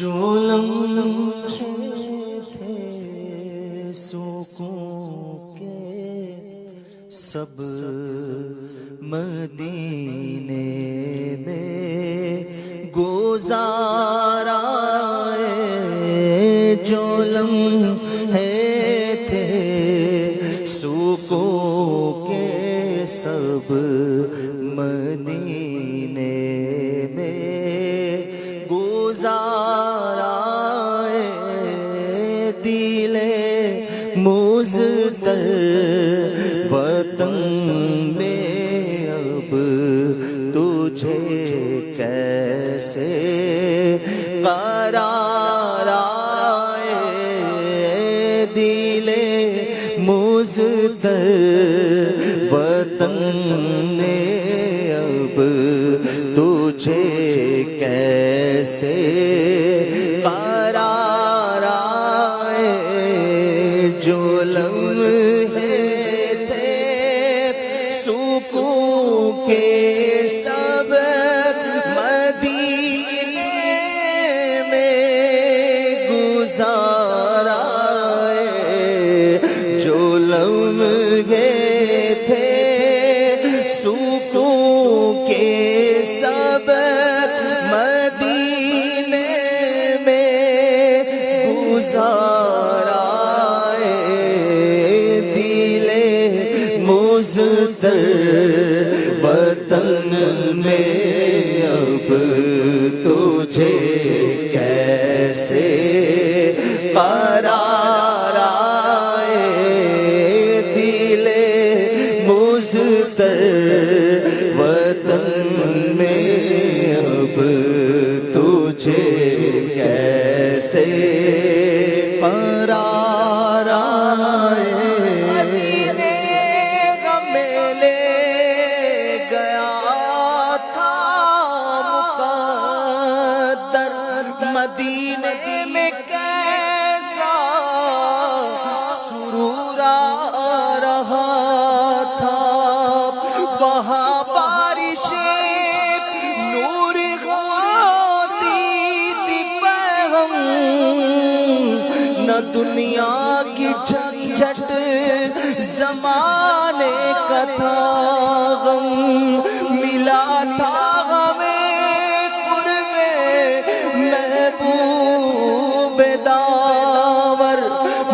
جو لمحے تھے سکون کے سب مدینے میں گزارا ہے، جو لمحے تھے سکون کے سب مدینے میں گزارا ہے، دل مضطر وطن میں اب تجھے کیسے قرار آئے، دل مضطر وطن میں اب تجھے کیسے قرار آئے، جو لمحے تھے سکون کے سب مدینے میں گزارا ہے، جو لمحے تھے سکون کے سب مدینے میں گزارا ہے، دل مضطر وطن میں اب تجھے کیسے قرار آئے، دل مضطر وطن میں اب تجھے کیسے قرار آئے، مدینے غم لے گیا تھا مقدر، مدینے میں کیسا سرور آ رہا تھا، وہاں بارش نور ہوتی تھی بہم، نہ دنیا کی جھنجھٹ زمانے کا تھا غم، ملا تھا ہمیں قرب محبوب داور،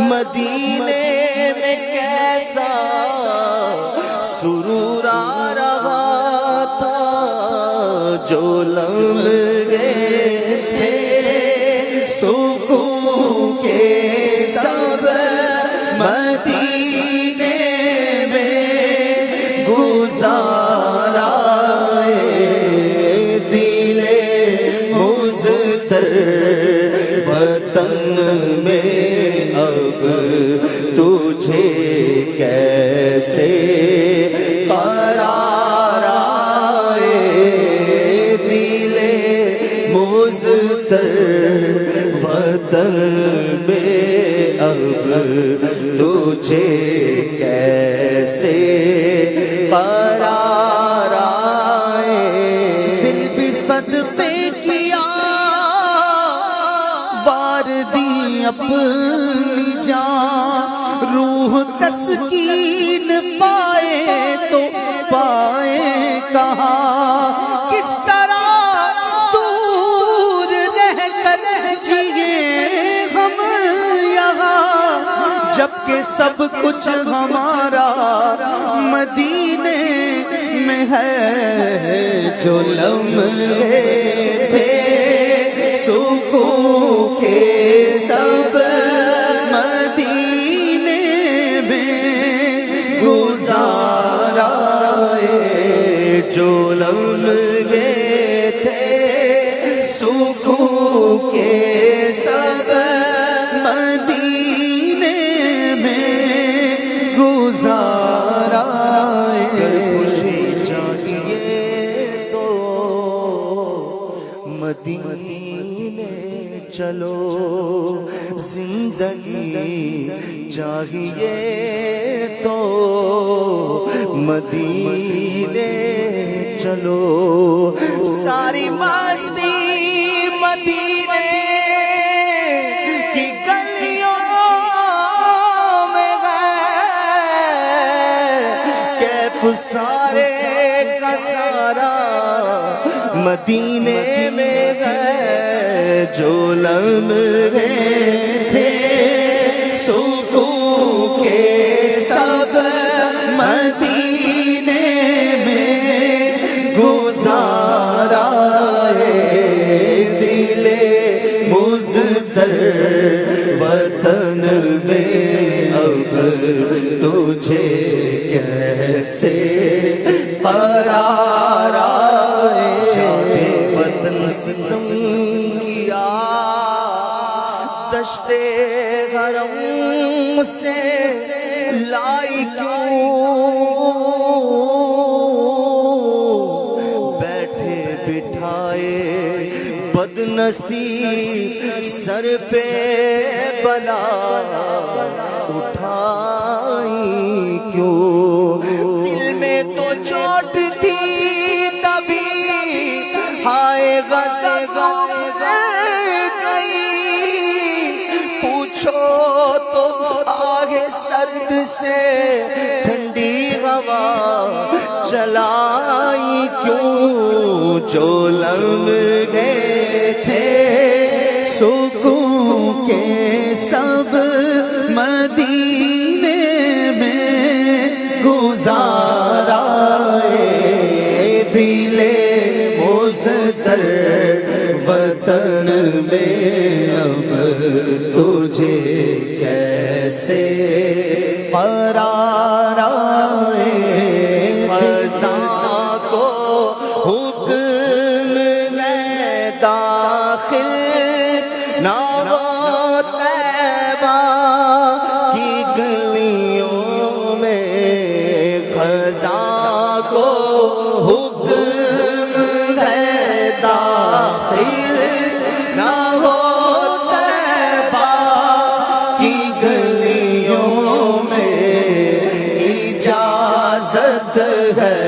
مدینے میں کیسا سرور آ رہا تھا، جو لمحے تھے سکون کے سب مدینے میں گزارا ہے، دل مضطر وطن میں اب تجھے کیسے قرار آئے، دل مضطر وطن میں اب تجھے کیسے قرار آئے، دل بھی صدقے کیا وار دی اپنی جان، روح تسکین پائے تو پائے کہاں، کس طرح دور رہ کر جیے ہم یہاں، جبکہ سب کچھ ہمارا مدینے میں ہے، جو لمحے تھے سکون کے سب مدینے میں گزارا ہے، جو لمحے تھے سکون کے سب مدینے میں گزارا ہے، اگر خوشی چاہیے تو مدینے چلو، زندگی چاہیے تو مدینے چلو، ساری مستی مدینے سارے کا سارا مدینے میں گئے، جو لمحے تھے سکون کے سب مدینے میں گزارا ہے، دل مضطر وطن میں اب تجھے کیسے قرار آئے، وطن ستم کیا دشت حرم سے لائی کیوں، بیٹھے بٹھائے بد نصیب سر پہ بلا اٹھائی کیوں، دل میں تو چوٹ تھی تبھی ہائے غضب گئی، پوچھو تو آگے سرد سے ٹھنڈی ہوا چلائی کیوں، جو لمحے تھے سکون کے سب مدینے میں گزارا ہے، دل مضطر وطن میں اب تجھے کیسے قرار آئے، خزاں کو حکم ہے داخل نہ ہو طیبہ کی گلیوں میں، خزاں کو حکم ہے داخل نہ ہو طیبہ کی گلیوں میں، اجازت ہے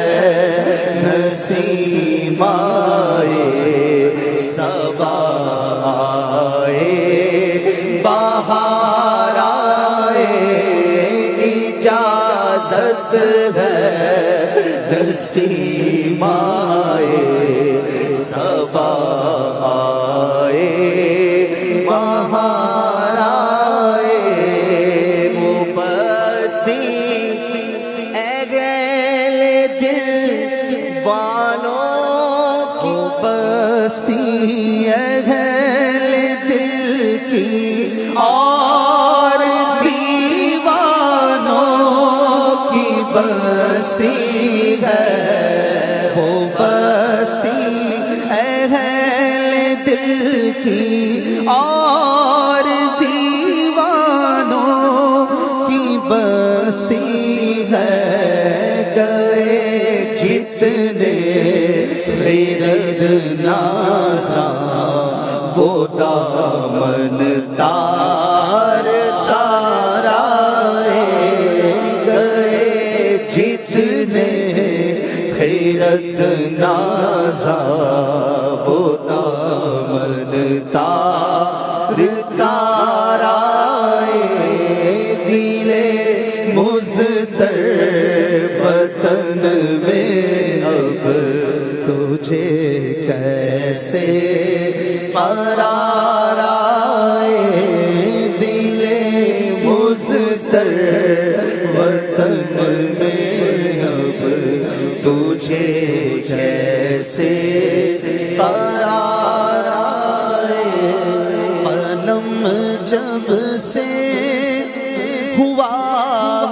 نسیم آئے صبا آئے بہار آئے، اجازت ہے نسیم آئے صبا آئے بہار آئے، وہ بستی اے گیل دل وانوں کی بستی اہل دل کی اور دیوانوں کی بستی ہے، وہ بستی اہل دل کی اور دیوانوں کی بستی ہے، گئے جتنے خیرد نازا وہ دامن تار تار آئے، گئے جتنے خیرد نازا وہ دامن تار تار آئے، دل مضطر وطن میں اب تجھے کیسے قرار آئے، دل مضطر وطن میں اب تجھے کیسے قرار آئے، قلم جب سے ہوا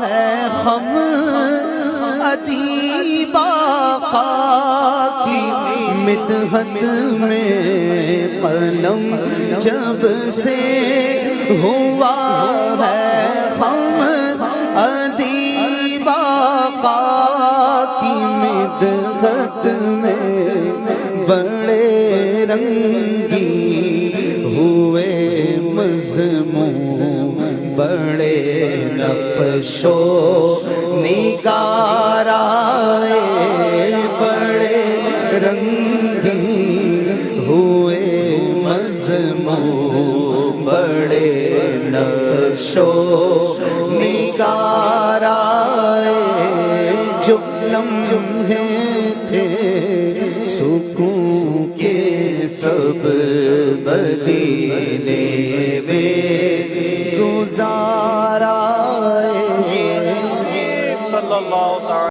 ہے خم ادیب آقا کی مدحت میں، قلم جب سے ہوا ہے خم ادیب آقا کی مدحت میں، بڑے رنگی ہوئے مضمون، بڑے نقش و نگار آئے، بڑے رنگی ہوئے مضمون، بڑے نقش و نگار آئے، جو لمحے تھے سکون کے سب مدینے میں